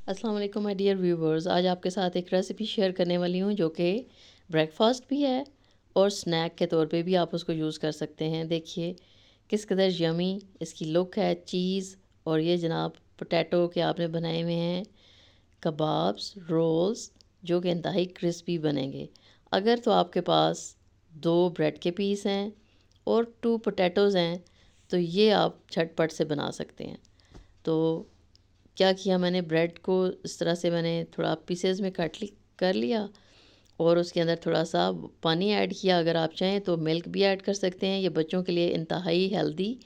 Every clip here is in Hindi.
अस्सलाम वालेकुम माय डियर व्यूवर्स। आज आपके साथ एक रेसिपी शेयर करने वाली हूँ जो कि ब्रेकफास्ट भी है और स्नैक के तौर पे भी आप उसको यूज़ कर सकते हैं। देखिए किस कदर यमी इसकी लुक है। चीज़ और ये जनाब पोटैटो के आपने बनाए हुए हैं कबाब्स रोल्स जो कि इंतहाई क्रिस्पी बनेंगे। अगर तो आपके पास 2 ब्रेड के पीस हैं और 2 पोटैटोज़ हैं तो ये आप झटपट से बना सकते हैं। तो क्या किया मैंने, ब्रेड को इस तरह से मैंने थोड़ा पीसेस में कर लिया और उसके अंदर थोड़ा सा पानी ऐड किया। अगर आप चाहें तो मिल्क भी ऐड कर सकते हैं। ये बच्चों के लिए इंतहाई हेल्दी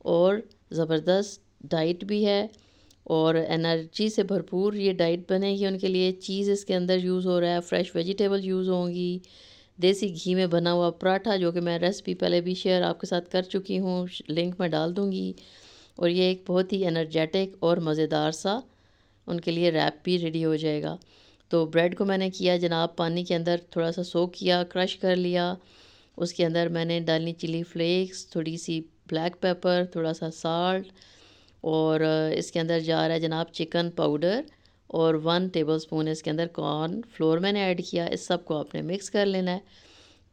और ज़बरदस्त डाइट भी है और एनर्जी से भरपूर ये डाइट बनेगी उनके लिए। चीज़ इसके अंदर यूज़ हो रहा है, फ्रेश वेजिटेबल यूज़ होंगी, देसी घी में बना हुआ पराठा जो कि मैं रेसिपी पहले भी शेयर आपके साथ कर चुकी हूँ, लिंक मैं डाल दूँगी। और ये एक बहुत ही एनर्जेटिक और मज़ेदार सा उनके लिए रैप भी रेडी हो जाएगा। तो ब्रेड को मैंने किया जनाब पानी के अंदर थोड़ा सा सोक किया, क्रश कर लिया। उसके अंदर मैंने डालनी चिली फ्लेक्स, थोड़ी सी ब्लैक पेपर, थोड़ा सा साल्ट और इसके अंदर जा रहा है जनाब चिकन पाउडर और 1 टेबलस्पून इसके अंदर कॉर्न फ्लोर मैंने ऐड किया। इस सब को आपने मिक्स कर लेना है।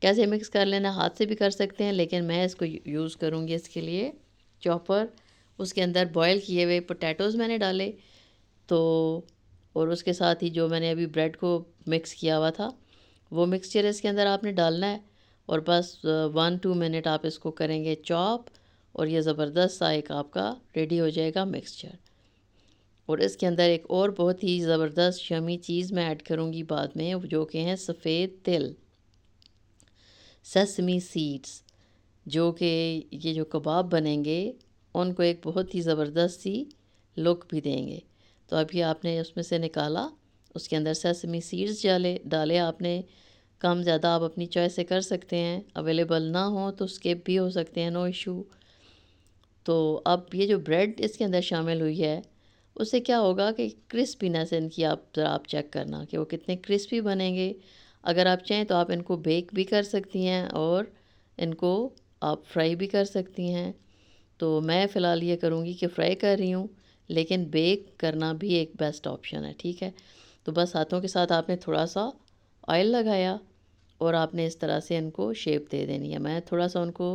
कैसे मिक्स कर लेना है, हाथ से भी कर सकते हैं लेकिन मैं इसको यूज़ करूँगी इसके लिए चॉपर। उसके अंदर बॉयल किए हुए पोटैटोज़ मैंने डाले तो और उसके साथ ही जो मैंने अभी ब्रेड को मिक्स किया हुआ था वो मिक्सचर इसके अंदर आपने डालना है और बस 1-2 मिनट आप इसको करेंगे चॉप और ये ज़बरदस्त सा एक आपका रेडी हो जाएगा मिक्सचर। और इसके अंदर एक और बहुत ही ज़बरदस्त यमी चीज़ मैं ऐड करूँगी बाद में जो कि हैं सफ़ेद तिल, सेसमी सीड्स, जो कि ये जो कबाब बनेंगे उनको एक बहुत ही ज़बरदस्त सी लुक भी देंगे। तो अभी आपने उसमें से निकाला, उसके अंदर सेसमी सीड्स डाले आपने। कम ज़्यादा आप अपनी चॉइस से कर सकते हैं, अवेलेबल ना हो तो स्किप भी हो सकते हैं, नो इशू। तो अब ये जो ब्रेड इसके अंदर शामिल हुई है उससे क्या होगा कि क्रिस्पीनेस इनकी आप चेक करना कि वो कितने क्रिस्पी बनेंगे। अगर आप चाहें तो आप इनको बेक भी कर सकती हैं और इनको आप फ्राई भी कर सकती हैं। तो मैं फ़िलहाल ये करूँगी कि फ्राई कर रही हूँ लेकिन बेक करना भी एक बेस्ट ऑप्शन है, ठीक है। तो बस हाथों के साथ आपने थोड़ा सा ऑयल लगाया और आपने इस तरह से इनको शेप दे देनी है। मैं थोड़ा सा उनको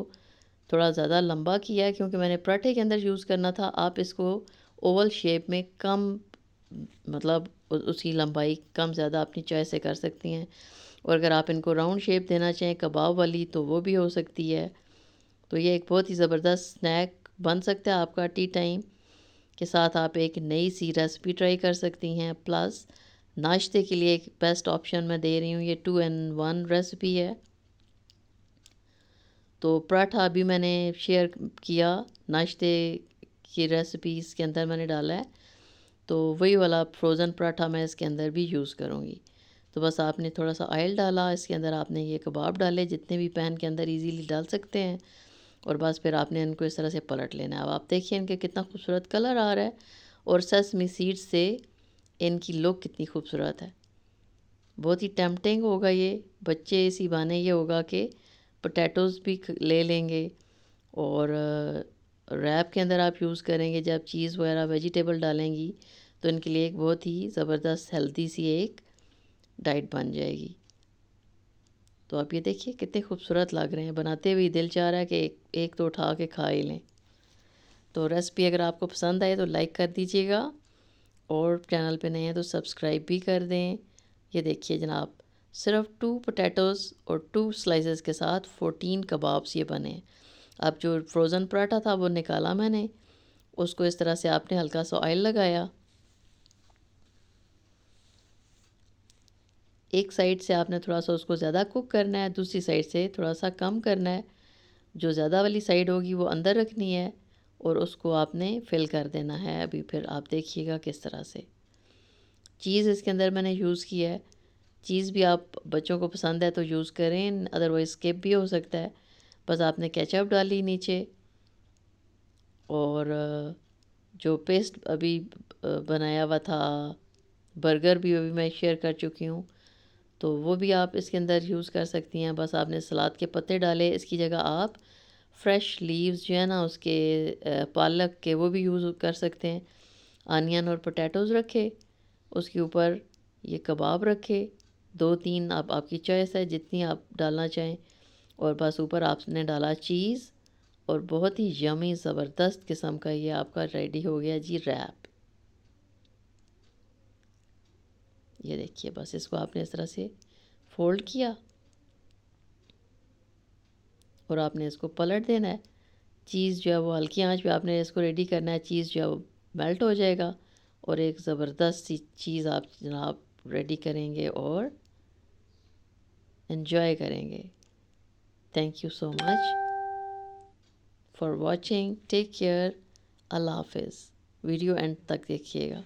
थोड़ा ज़्यादा लंबा किया है क्योंकि मैंने पराठे के अंदर यूज़ करना था। आप इसको ओवल शेप में कम मतलब उसकी लंबाई कम ज़्यादा अपनी चॉइस से कर सकती हैं और अगर आप इनको राउंड शेप देना चाहें कबाब वाली तो वो भी हो सकती है। तो ये एक बहुत ही ज़बरदस्त स्नैक बन सकता है आपका टी टाइम के साथ। आप एक नई सी रेसिपी ट्राई कर सकती हैं, प्लस नाश्ते के लिए एक बेस्ट ऑप्शन मैं दे रही हूँ। ये 2 in 1 रेसिपी है। तो पराठा अभी मैंने शेयर किया, नाश्ते की रेसिपी इसके अंदर मैंने डाला है तो वही वाला फ्रोज़न पराठा मैं इसके अंदर भी यूज़ करूँगी। तो बस आपने थोड़ा सा ऑयल डाला, इसके अंदर आपने ये कबाब डाले जितने भी पैन के अंदर इजीली डाल सकते हैं और बस फिर आपने इनको इस तरह से पलट लेना है। अब आप देखिए इनके कितना खूबसूरत कलर आ रहा है और सेसमी सीड्स से इनकी लुक कितनी खूबसूरत है। बहुत ही टेम्पटिंग होगा ये, बच्चे इसी बहाने ये होगा कि पोटैटोज़ भी ले लेंगे और रैप के अंदर आप यूज़ करेंगे जब चीज़ वगैरह वेजिटेबल डालेंगी तो इनके लिए एक बहुत ही ज़बरदस्त हेल्दी सी एक डाइट बन जाएगी। तो आप ये देखिए कितने खूबसूरत लग रहे हैं, बनाते हुए दिल चाह रहा है कि एक तो उठा के खा ही लें। तो रेसिपी अगर आपको पसंद आए तो लाइक कर दीजिएगा और चैनल पे नए हैं तो सब्सक्राइब भी कर दें। ये देखिए जनाब, सिर्फ 2 पोटैटोज़ और 2 स्लाइसेस के साथ 14 कबाब्स ये बने। अब जो फ्रोज़न पराठा था वो निकाला मैंने, उसको इस तरह से आपने हल्का सा ऑयल लगाया, एक साइड से आपने थोड़ा सा उसको ज़्यादा कुक करना है, दूसरी साइड से थोड़ा सा कम करना है। जो ज़्यादा वाली साइड होगी वो अंदर रखनी है और उसको आपने फिल कर देना है। अभी फिर आप देखिएगा किस तरह से चीज़ इसके अंदर मैंने यूज़ किया है। चीज़ भी आप बच्चों को पसंद है तो यूज़ करें, अदरवाइज़ स्किप भी हो सकता है। बस आपने केचप डाली नीचे और जो पेस्ट अभी बनाया हुआ था बर्गर भी अभी मैं शेयर कर चुकी हूँ तो वो भी आप इसके अंदर यूज़ कर सकती हैं। बस आपने सलाद के पत्ते डाले, इसकी जगह आप फ्रेश लीव्स जो है ना उसके पालक के वो भी यूज़ कर सकते हैं। अनियन और पोटैटोज़ रखे उसके ऊपर ये कबाब रखे, 2-3 आपकी चॉइस है जितनी आप डालना चाहें, और बस ऊपर आपने डाला चीज़, और बहुत ही यमी ज़बरदस्त किस्म का ये आपका रेडी हो गया जी रैप। ये देखिए, बस इसको आपने इस तरह से फोल्ड किया और आपने इसको पलट देना है। चीज़ जो है वो हल्की आंच पे आपने इसको रेडी करना है। चीज़ जो है वो मेल्ट हो जाएगा और एक ज़बरदस्त सी चीज़ आप जनाब रेडी करेंगे और एंजॉय करेंगे। Thank you so much for watching. Take care. अल्लाह हाफिज़। वीडियो एंड तक देखिएगा।